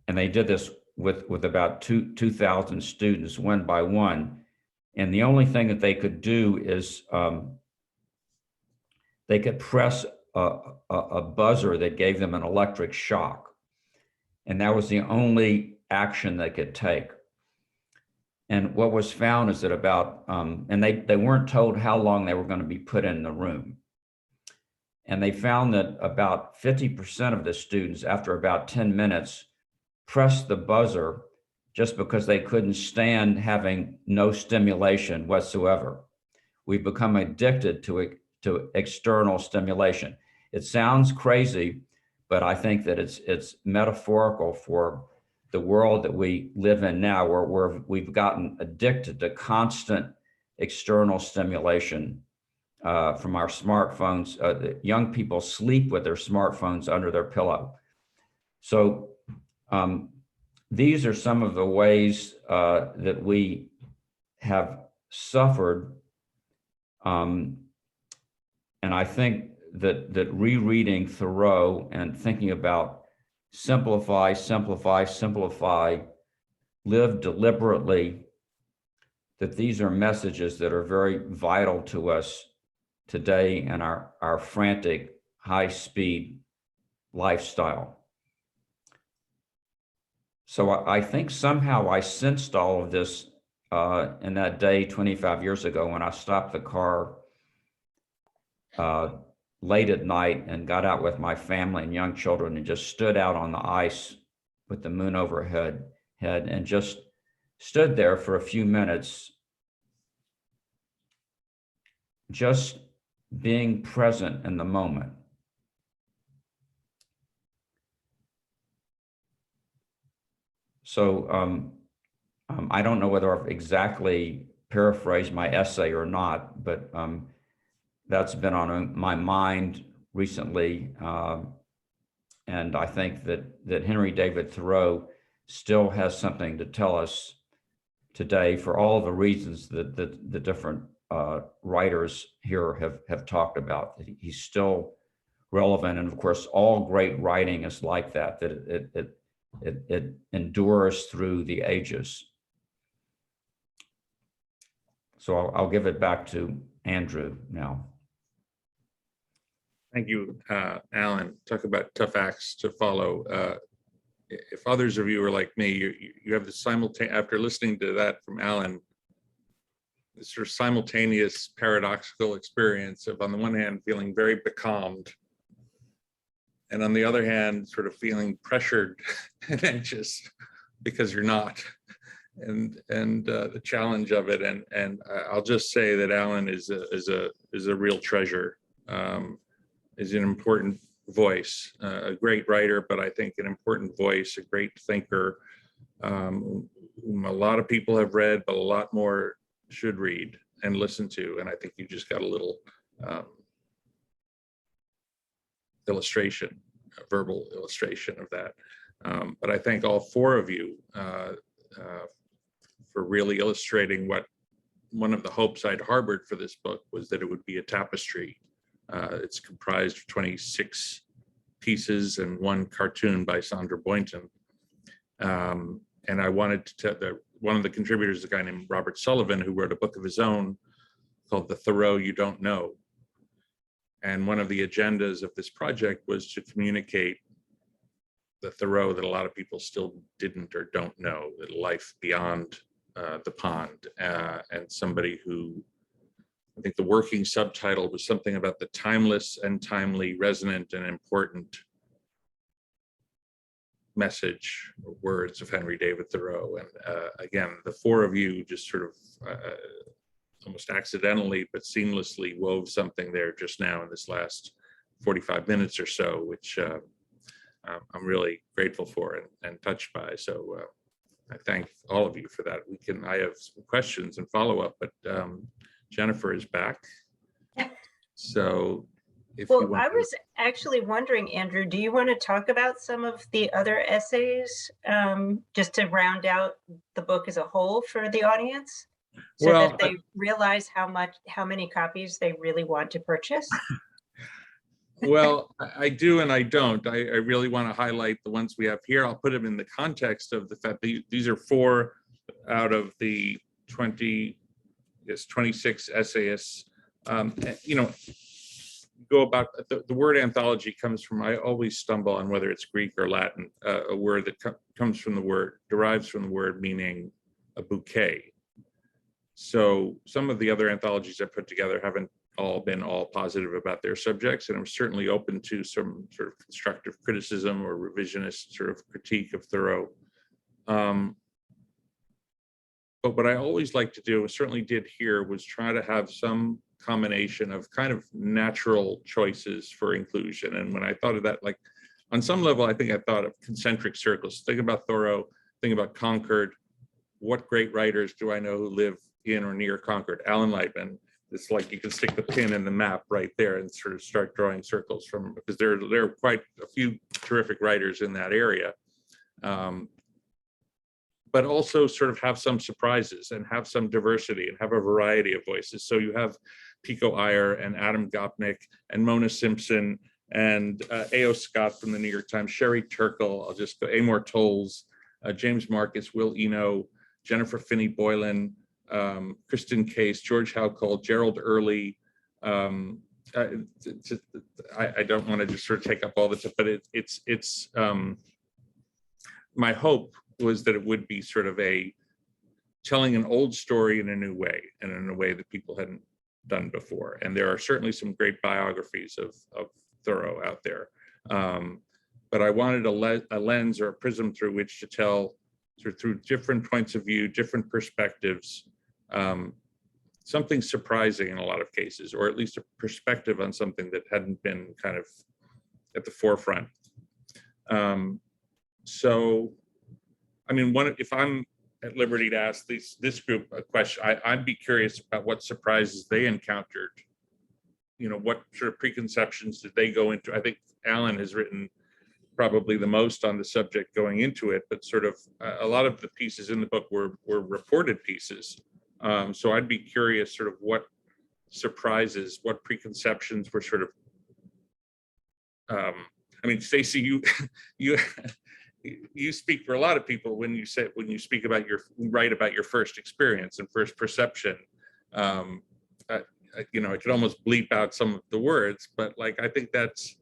And they did this with about 2,000 students, one by one. And the only thing that they could do is they could press a buzzer that gave them an electric shock. And that was the only action they could take. And what was found is that about, and they weren't told how long they were going to be put in the room. And they found that about 50% of the students, after about 10 minutes, pressed the buzzer just because they couldn't stand having no stimulation whatsoever. We've become addicted to external stimulation. It sounds crazy, but I think that it's metaphorical for the world that we live in now, where we've gotten addicted to constant external stimulation from our smartphones. Young people sleep with their smartphones under their pillow. So these are some of the ways that we have suffered. And I think that rereading Thoreau and thinking about simplify, simplify, simplify, live deliberately, that these are messages that are very vital to us today in our frantic, high-speed lifestyle. So I think somehow I sensed all of this in that day 25 years ago when I stopped the car late at night and got out with my family and young children and just stood out on the ice with the moon overhead and just stood there for a few minutes, just being present in the moment. So I don't know whether I've exactly paraphrased my essay or not, but that's been on my mind recently. And I think that Henry David Thoreau still has something to tell us today for all the reasons that the different writers here have talked about. He's still relevant. And of course, all great writing is like that, it endures through the ages. So I'll give it back to Andrew now. Thank you, Alan. Talk about tough acts to follow. If others of you are like me, you have the simultaneous, after listening to that from Alan, this sort of simultaneous paradoxical experience of, on the one hand, feeling very becalmed, and on the other hand, sort of feeling pressured and anxious because you're not, and the challenge of it. And I'll just say that Alan is a real treasure. Is an important voice, a great writer, but I think an important voice, a great thinker, whom a lot of people have read, but a lot more should read and listen to. And I think you just got a little illustration, a verbal illustration of that. But I thank all four of you for really illustrating what one of the hopes I'd harbored for this book was that it would be a tapestry. It's comprised of 26 pieces and one cartoon by Sandra Boynton. And I wanted to tell one of the contributors is a guy named Robert Sullivan, who wrote a book of his own called The Thoreau You Don't Know. And one of the agendas of this project was to communicate the Thoreau that a lot of people still didn't or don't know, that life beyond the pond, and somebody who, I think the working subtitle was something about the timeless and timely, resonant and important message or words of Henry David Thoreau. And again, the four of you just sort of almost accidentally but seamlessly wove something there just now in this last 45 minutes or so, which I'm really grateful for and touched by. So I thank all of you for that. I have some questions and follow up, but Jennifer is back. So if you want I was actually wondering, Andrew, do you want to talk about some of the other essays just to round out the book as a whole for the audience so that they realize how many copies they really want to purchase? Well, I do and I don't. I really want to highlight the ones we have here. I'll put them in the context of the fact that these are 4 out of the 26 yes, 26 essayists. You know, go about the word anthology comes from, I always stumble on whether it's Greek or Latin, a word that comes from the word, derives from the word meaning a bouquet. So some of the other anthologies I put together haven't all been all positive about their subjects, and I'm certainly open to some sort of constructive criticism or revisionist sort of critique of Thoreau. But what I always like to do, and certainly did here, was try to have some combination of kind of natural choices for inclusion. And when I thought of that, like on some level, I think I thought of concentric circles. Think about Thoreau, think about Concord. What great writers do I know who live in or near Concord? Alan Lightman. It's like you can stick the pin in the map right there and sort of start drawing circles from, because there are quite a few terrific writers in that area. But also sort of have some surprises and have some diversity and have a variety of voices. So you have Pico Iyer and Adam Gopnik and Mona Simpson and A.O. Scott from the New York Times, Sherry Turkle, I'll just go, Amor Tolles, James Marcus, Will Eno, Jennifer Finney Boylan, Kristen Case, George Howcole, Gerald Early. I don't want to just sort of take up all the time, but it's my hope was that it would be sort of a telling an old story in a new way, and in a way that people hadn't done before. And there are certainly some great biographies of Thoreau out there. But I wanted a lens or a prism through which to tell, sort of through different points of view, different perspectives, something surprising in a lot of cases, or at least a perspective on something that hadn't been kind of at the forefront. So, I mean, if I'm at liberty to ask this group a question, I'd be curious about what surprises they encountered. You know, what sort of preconceptions did they go into? I think Alan has written probably the most on the subject going into it, but sort of a lot of the pieces in the book were reported pieces. So I'd be curious sort of what surprises, what preconceptions were sort of, I mean, Stacey, you speak for a lot of people when you speak about write about your first experience and first perception. You know, I could almost bleep out some of the words, but like, I think that's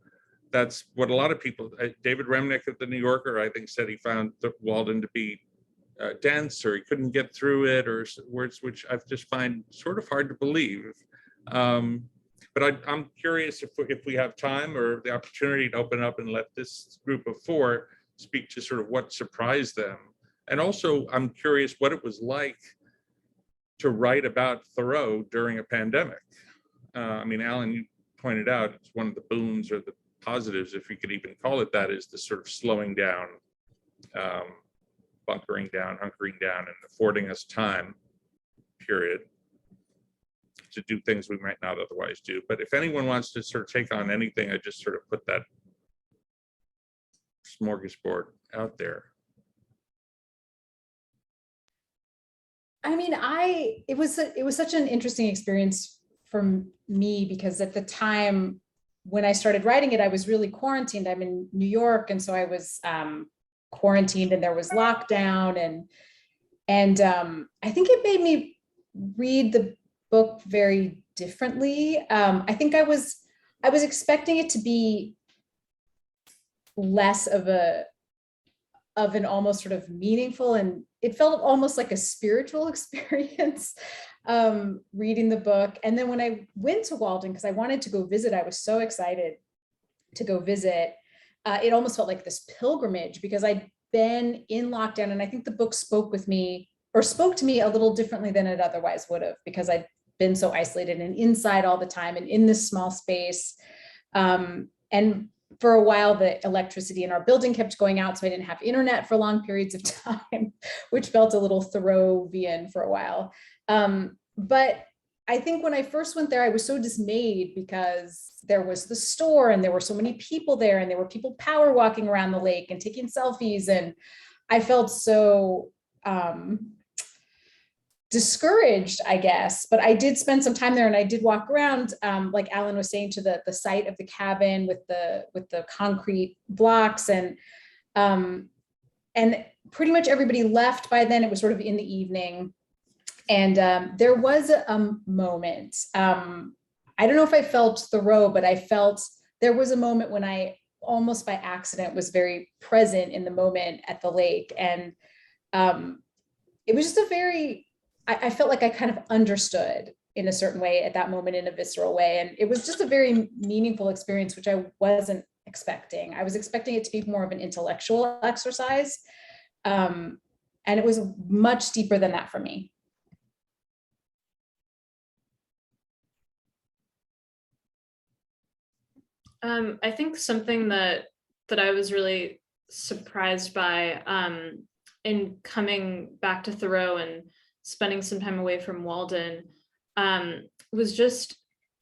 what a lot of people, David Remnick at the New Yorker, I think said he found Walden to be dense, or he couldn't get through it, or words which I just find sort of hard to believe. But I'm curious if we have time or the opportunity to open up and let this group of four speak to sort of what surprised them. And also, I'm curious what it was like to write about Thoreau during a pandemic. I mean, Alan, you pointed out it's one of the boons or the positives, if you could even call it that, is the sort of slowing down, bunkering down, hunkering down, and affording us time, period, to do things we might not otherwise do. But if anyone wants to sort of take on anything, I just sort of put that smorgasbord out there. I mean, it was such an interesting experience for me, because at the time when I started writing it, I was really quarantined. I'm in New York, and so I was quarantined, and there was lockdown, and I think it made me read the book very differently. I think I was expecting it to be less of an almost sort of meaningful, and it felt almost like a spiritual experience reading the book. And then when I went to Walden, because I wanted to go visit, I was so excited to go visit. It almost felt like this pilgrimage, because I'd been in lockdown, and I think the book spoke to me a little differently than it otherwise would have, because I'd been so isolated and inside all the time and in this small space. And for a while, the electricity in our building kept going out, so I didn't have internet for long periods of time, which felt a little Thoreauvian for a while. But I think when I first went there, I was so dismayed, because there was the store, and there were so many people there, and there were people power walking around the lake and taking selfies, and I felt so discouraged, I guess. But I did spend some time there, and I did walk around, like Alan was saying, to the site of the cabin with the concrete blocks, and pretty much everybody left by then. It was sort of in the evening, And there was a moment, I don't know if I felt Thoreau, but I felt there was a moment when I almost by accident was very present in the moment at the lake. And it was just a very, I felt like I kind of understood in a certain way at that moment in a visceral way. And it was just a very meaningful experience, which I wasn't expecting. I was expecting it to be more of an intellectual exercise. And it was much deeper than that for me. I think something that I was really surprised by in coming back to Thoreau and spending some time away from Walden was just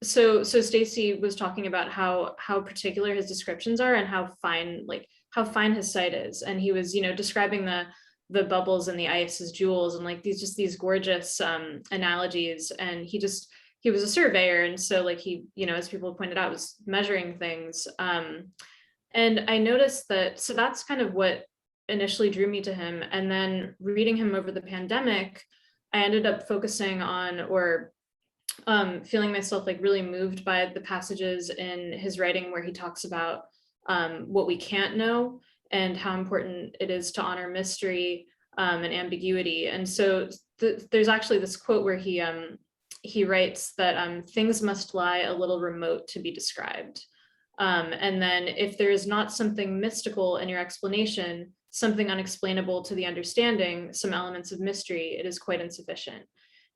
so Stacey was talking about how particular his descriptions are and how fine his sight is, and he was describing the bubbles and the ice as jewels, and like these gorgeous analogies. And he was a surveyor, and so like he, as people pointed out, was measuring things. And I noticed that, so that's kind of what initially drew me to him. And then reading him over the pandemic, I ended up focusing on, or feeling myself like really moved by the passages in his writing where he talks about what we can't know and how important it is to honor mystery and ambiguity. And so there's actually this quote where he writes that things must lie a little remote to be described. And then if there is not something mystical in your explanation, something unexplainable to the understanding, some elements of mystery, it is quite insufficient.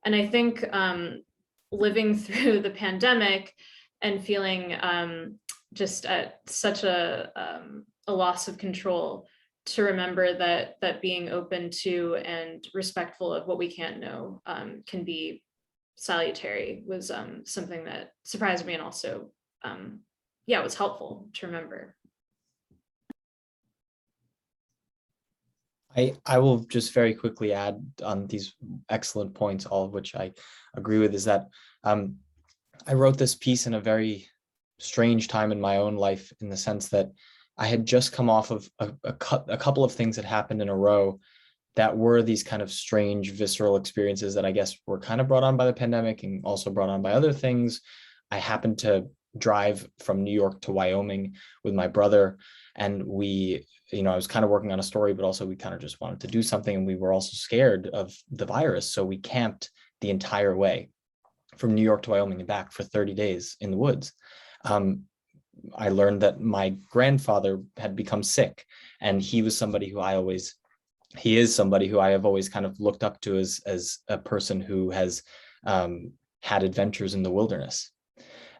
And I think living through the pandemic and feeling just at such a loss of control, to remember that being open to and respectful of what we can't know can be salutary was something that surprised me, and also it was helpful to remember. I will just very quickly add on these excellent points, all of which I agree with, is that I wrote this piece in a very strange time in my own life, in the sense that I had just come off of a couple of things that happened in a row that were these kind of strange visceral experiences that I guess were kind of brought on by the pandemic and also brought on by other things. I happened to drive from New York to Wyoming with my brother, and we, I was kind of working on a story, but also we kind of just wanted to do something, and we were also scared of the virus. So we camped the entire way from New York to Wyoming and back for 30 days in the woods. I learned that my grandfather had become sick, and he is somebody who I have always kind of looked up to as a person who has had adventures in the wilderness.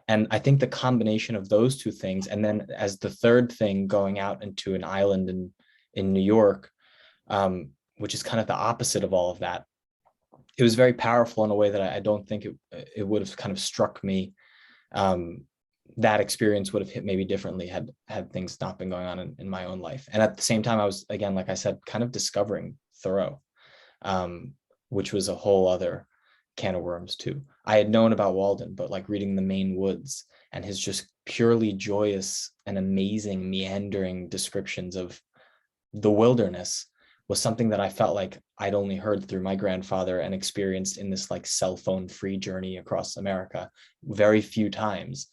And I think the combination of those two things, and then as the third thing, going out into an island in New York, which is kind of the opposite of all of that, it was very powerful in a way that I don't think it would have kind of struck me. That experience would have hit maybe differently had things not been going on in my own life. And at the same time, I was, again, like I said, kind of discovering Thoreau, which was a whole other can of worms too. I had known about Walden, but like reading The Maine Woods and his just purely joyous and amazing meandering descriptions of the wilderness was something that I felt like I'd only heard through my grandfather and experienced in this like cell phone free journey across America very few times.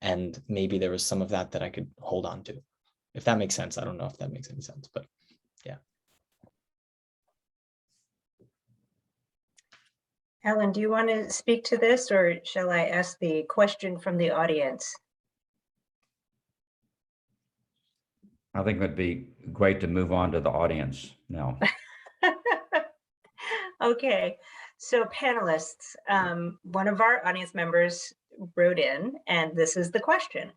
And maybe there was some of that I could hold on to, if that makes sense. I don't know if that makes any sense, but yeah. Ellen, do you want to speak to this, or shall I ask the question from the audience? I think it'd be great to move on to the audience now. Okay, so panelists, one of our audience members wrote in, and this is the question.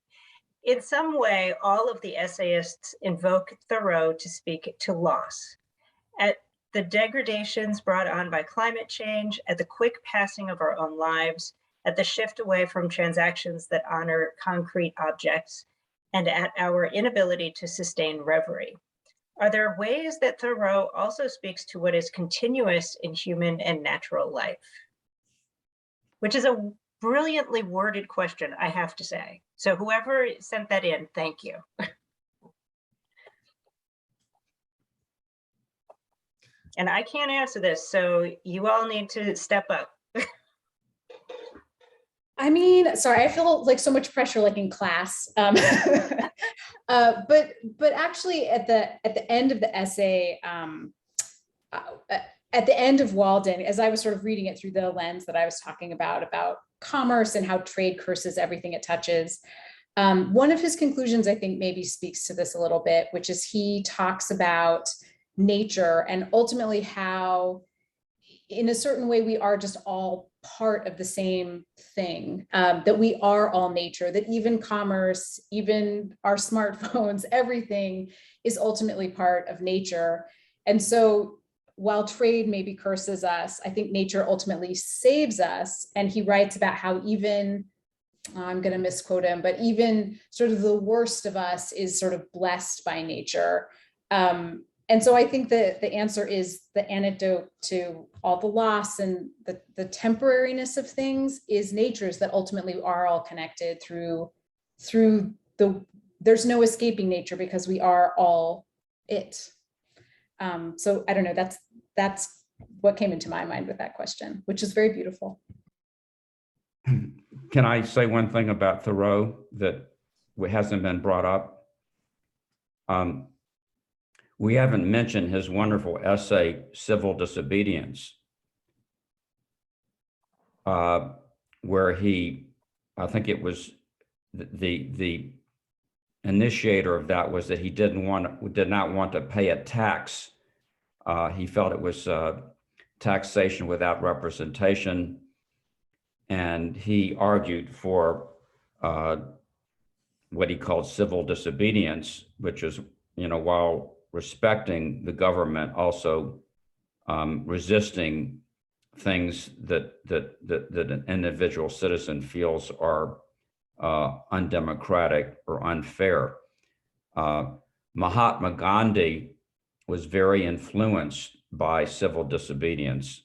In some way, all of the essayists invoke Thoreau to speak to loss. At the degradations brought on by climate change, at the quick passing of our own lives, at the shift away from transactions that honor concrete objects, and at our inability to sustain reverie. Are there ways that Thoreau also speaks to what is continuous in human and natural life? Which is a brilliantly worded question, I have to say. So whoever sent that in, thank you. And I can't answer this, so you all need to step up. I mean, sorry, I feel like so much pressure, like in class. But actually, at the end of the essay, at the end of Walden, as I was sort of reading it through the lens that I was talking about commerce and how trade curses everything it touches, one of his conclusions, I think, maybe speaks to this a little bit, which is he talks about nature and ultimately how, in a certain way, we are just all part of the same thing, that we are all nature, that even commerce, even our smartphones, everything is ultimately part of nature. And so while trade maybe curses us, I think nature ultimately saves us. And he writes about how even, I'm going to misquote him, but even sort of the worst of us is sort of blessed by nature. And so I think that the answer is the antidote to all the loss and the temporariness of things is nature's, that ultimately are all connected through there's no escaping nature because we are all it. So I don't know, that's what came into my mind with that question, which is very beautiful. Can I say one thing about Thoreau that hasn't been brought up? We haven't mentioned his wonderful essay, Civil Disobedience, where he, I think it was the initiator of that was that he did not want to pay a tax. He felt it was taxation without representation. And he argued for what he called civil disobedience, which is, while respecting the government, also resisting things that an individual citizen feels are undemocratic or unfair. Mahatma Gandhi was very influenced by civil disobedience,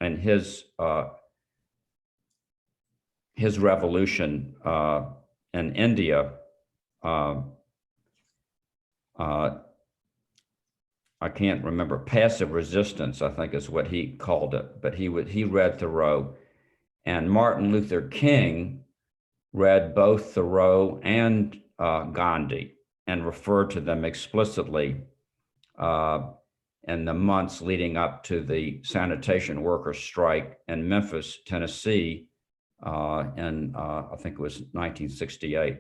and his revolution in India, I can't remember, passive resistance, I think is what he called it, but he read Thoreau. And Martin Luther King read both Thoreau and Gandhi and referred to them explicitly in the months leading up to the sanitation workers' strike in Memphis, Tennessee, in I think it was 1968.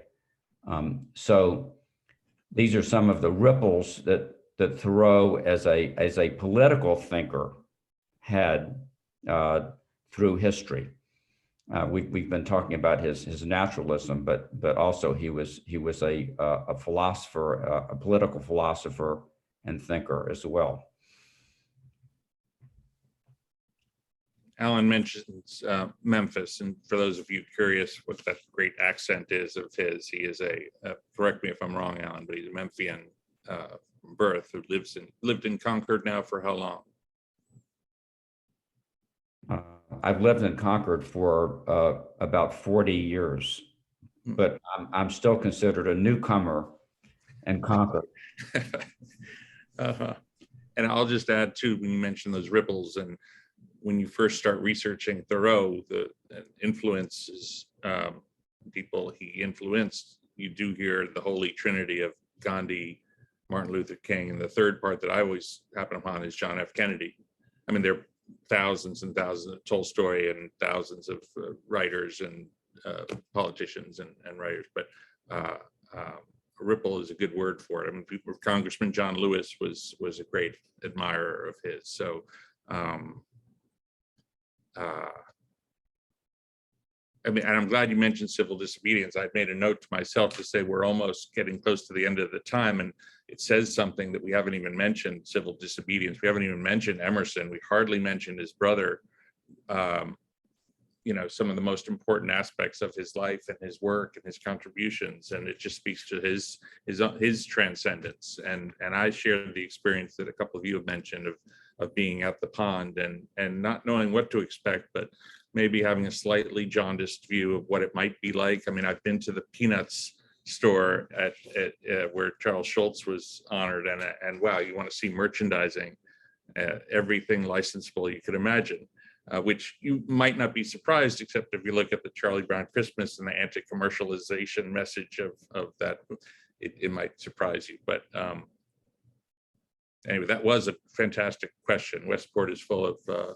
So these are some of the ripples that Thoreau, as a political thinker, had through history. We've been talking about his naturalism, but also he was a philosopher, a political philosopher and thinker as well. Alan mentions Memphis, and for those of you curious what that great accent is of his, he is correct me if I'm wrong, Alan, but he's a Memphian from birth who lived in Concord now for how long? I've lived in Concord for about 40 years, but I'm still considered a newcomer in Concord. And I'll just add too, when you mention those ripples, and when you first start researching Thoreau, the influences, people he influenced, you do hear the holy trinity of Gandhi, Martin Luther King, and the third part that I always happen upon is John F. Kennedy. I mean, there are thousands and thousands of Tolstoy and thousands of writers and politicians and writers, but ripple is a good word for it. I mean, Congressman John Lewis was a great admirer of his. So I mean, and I'm glad you mentioned civil disobedience. I've made a note to myself to say we're almost getting close to the end of the time, and it says something that we haven't even mentioned, civil disobedience. We haven't even mentioned Emerson. We hardly mentioned his brother. Some of the most important aspects of his life and his work and his contributions, and it just speaks to his transcendence. And I share the experience that a couple of you have mentioned of being at the pond and not knowing what to expect, but maybe having a slightly jaundiced view of what it might be like. I mean, I've been to the Peanuts store at where Charles Schultz was honored, and wow, you want to see merchandising. everything licensable you could imagine, which you might not be surprised, except if you look at the Charlie Brown Christmas and the anti-commercialization message of that, it might surprise you. But anyway, that was a fantastic question. Westport is full of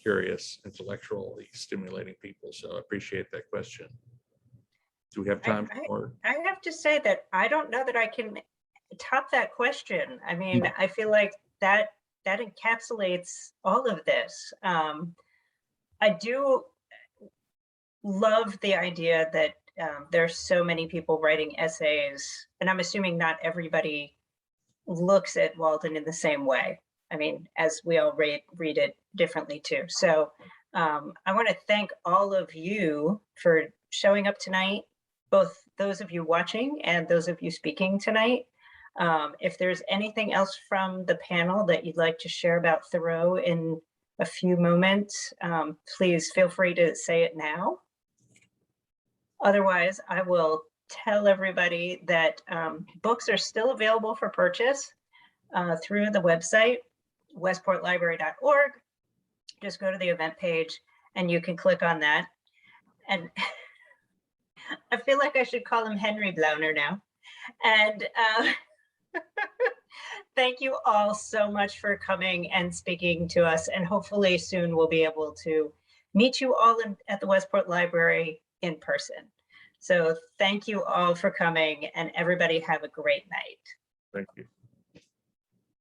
curious, intellectually stimulating people, so I appreciate that question. Do we have time for? I have to say that I don't know that I can top that question. I mean, I feel like that encapsulates all of this. I do love the idea that there's so many people writing essays, and I'm assuming not everybody looks at Walden in the same way. I mean, as we all read it differently too. So I want to thank all of you for showing up tonight, both those of you watching and those of you speaking tonight. If there's anything else from the panel that you'd like to share about Thoreau in a few moments, please feel free to say it now. Otherwise, I will tell everybody that books are still available for purchase through the website, westportlibrary.org. Just go to the event page and you can click on that. And I feel like I should call him Henry Blauner now. And thank you all so much for coming and speaking to us. And hopefully soon we'll be able to meet you all at the Westport Library in person. So thank you all for coming, and everybody have a great night. Thank you.